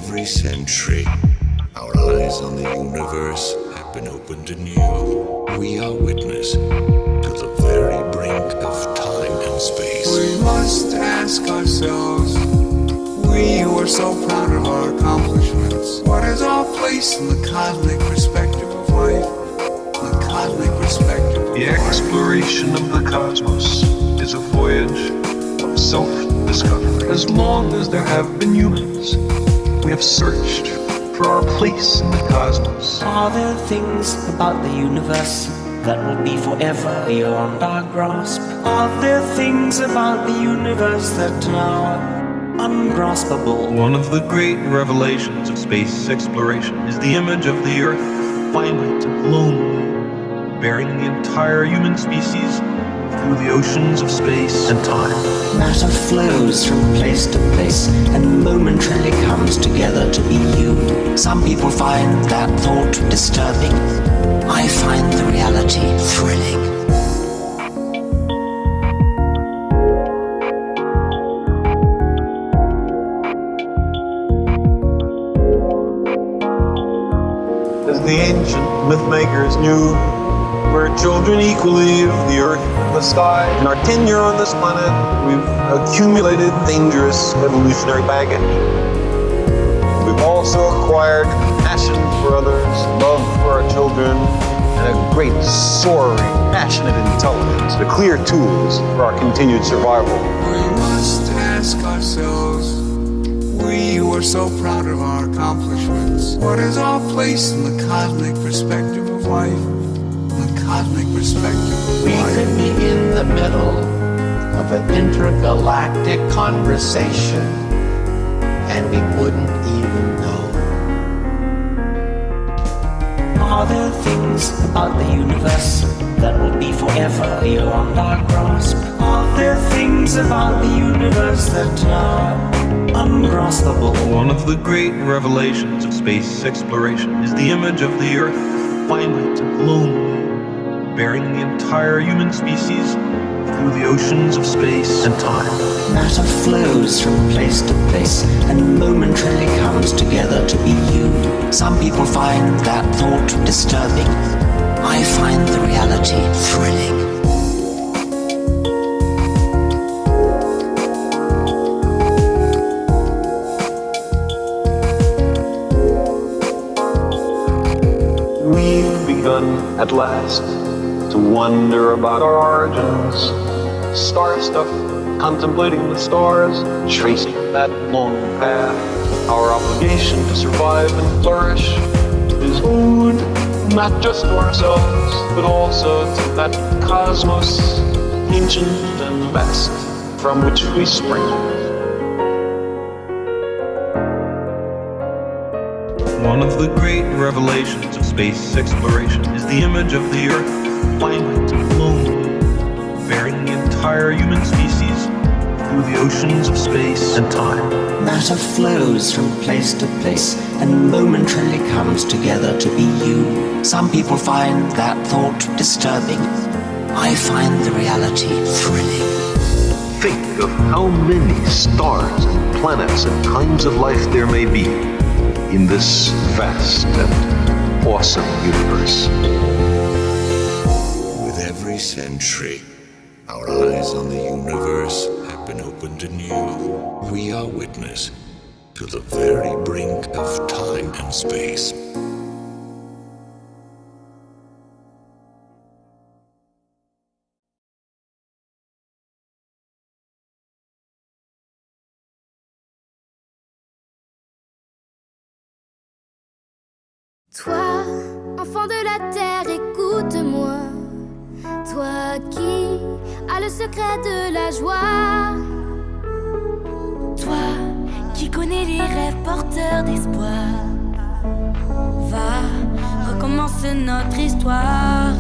every century, our eyes on the universe have been opened anew. We are witness to the very brink of time and space. We must ask ourselves, we who are so proud of our accomplishments, what is our place in the cosmic perspective of life? The cosmic perspective of The life. exploration of the cosmos is a voyage of self-discovery. As long as there have been humans, we have searched for our place in the cosmos. Are there things about the universe that will be forever beyond our grasp? Are there things about the universe that are ungraspable? One of the great revelations of space exploration is the image of the Earth, finite and lonely, bearing the entire human species through the oceans of space and time. Matter flows from place to place and momentarily comes together to be you. Some people find that thought disturbing. I find the reality thrilling. As the ancient mythmakers knew, we're children equally of the earth and the sky. In our tenure on this planet, we've accumulated dangerous evolutionary baggage. We've also acquired passion for others, love for our children, and a great, soaring, passionate intelligence, the clear tools for our continued survival. We must ask ourselves, we who are so proud of our accomplishments, what is our place in the cosmic perspective of life? The cosmic perspective of We life. could be in the middle of an intergalactic conversation and we wouldn't even know. Are there things about the universe that will be forever beyond our grasp? Are there things about the universe that are ungraspable? One of the great revelations of space exploration is the image of the Earth, finite and lonely, bearing the entire human species through the oceans of space and time. Matter flows from place to place and momentarily comes together to be you. Some people find that thought disturbing. I find the reality thrilling. We've begun at last to wonder about our origins. Star stuff, contemplating the stars, tracing that long path. Our obligation to survive and flourish is owed not just to ourselves, but also to that cosmos, ancient and vast, from which we spring. One of the great revelations of space exploration is the image of the Earth, finite and lonely, bearing the entire human species through the oceans of space and time. Matter flows from place to place and momentarily comes together to be you. Some people find that thought disturbing. I find the reality thrilling. Think of how many stars and planets and kinds of life there may be in this vast and awesome universe. With every century, our eyes on the universe have been opened anew. We are witness to the very brink of time and space. Toi, enfant de la terre, écoute-moi. Toi qui as le secret de la joie. Toi qui connais les rêves porteurs d'espoir. Va, recommence notre histoire.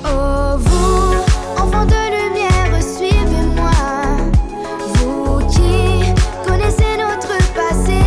Oh vous, enfants de lumière, suivez-moi. Vous qui connaissez notre passé.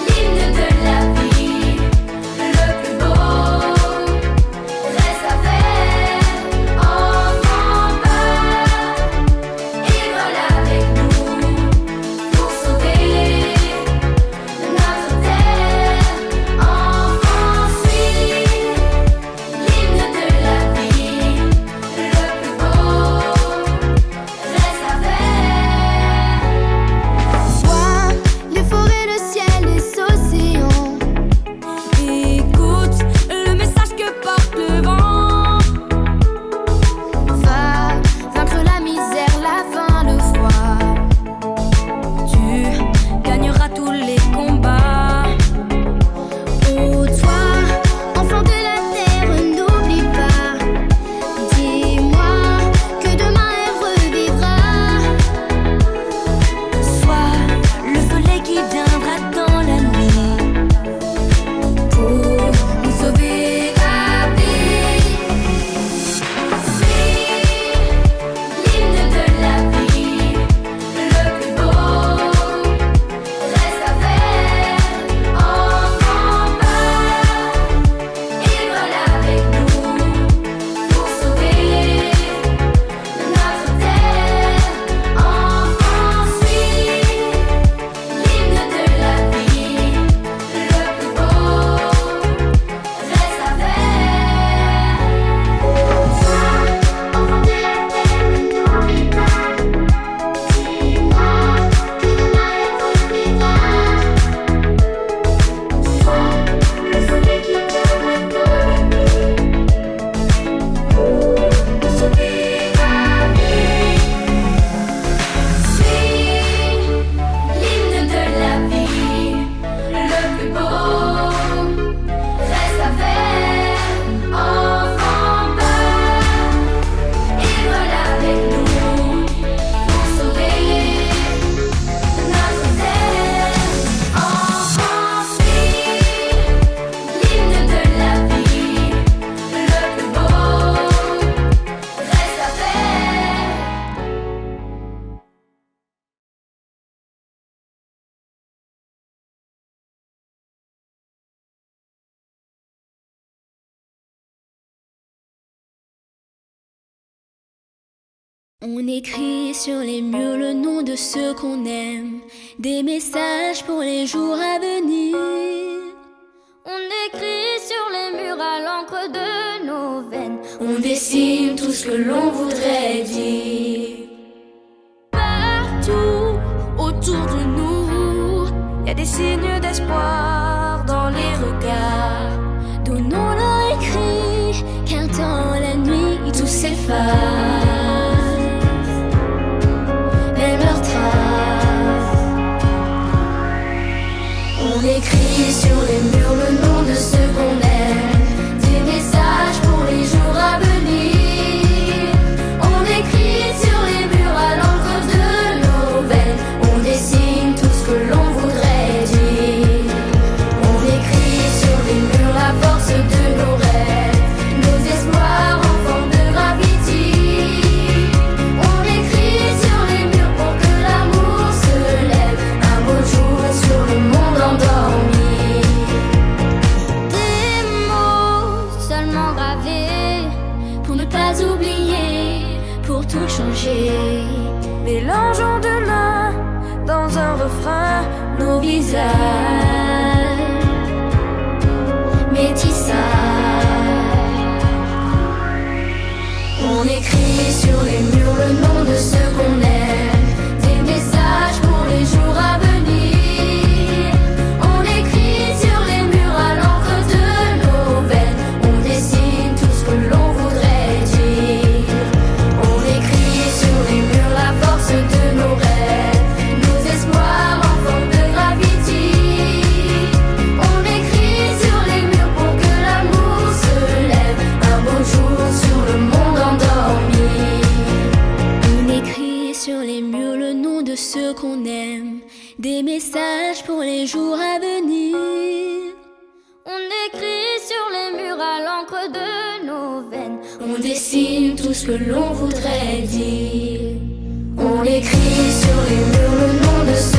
L'hymne de la vie. On écrit sur les murs le nom de ceux qu'on aime, des messages pour les jours à venir. On écrit sur les murs à l'encre de nos veines, on dessine tout ce que l'on voudrait dire. Partout autour de nous, y a des signes d'espoir dans les regards. Donnons-leur écrit, car dans la nuit tout s'efface. Même leurs traces. On écrit sur les murs le nom de ceux qu'on aime, des messages pour les jours à venir. On écrit sur les murs à l'encre de nos veines, on dessine tout ce que l'on voudrait dire. On écrit sur les murs la force de nos rêves, nos espoirs en forme de gravity. On écrit sur les murs pour que l'amour se lève un beau jour sur le monde endormi. Des mots seulement gravés pour ne pas oublier, pour tout changer. Mélangeons demain dans un refrain nos visages, métissage. On écrit sur les murs le nom de ceux qu'on aime, des messages pour les jours à venir. On écrit sur les murs à l'encre de nos veines, on dessine tout ce que l'on voudrait dire. On écrit sur les murs la force de nos rêves, nos espoirs en forme de gravity. On écrit sur les murs pour que l'amour se lève un beau jour sur le monde endormi. On écrit sur les murs le nom de ceux qu'on aime, des messages pour les jours à venir. On écrit sur les murs à l'encre de nos veines, on dessine tout ce que l'on voudrait dire. On écrit sur les murs le nom de ceux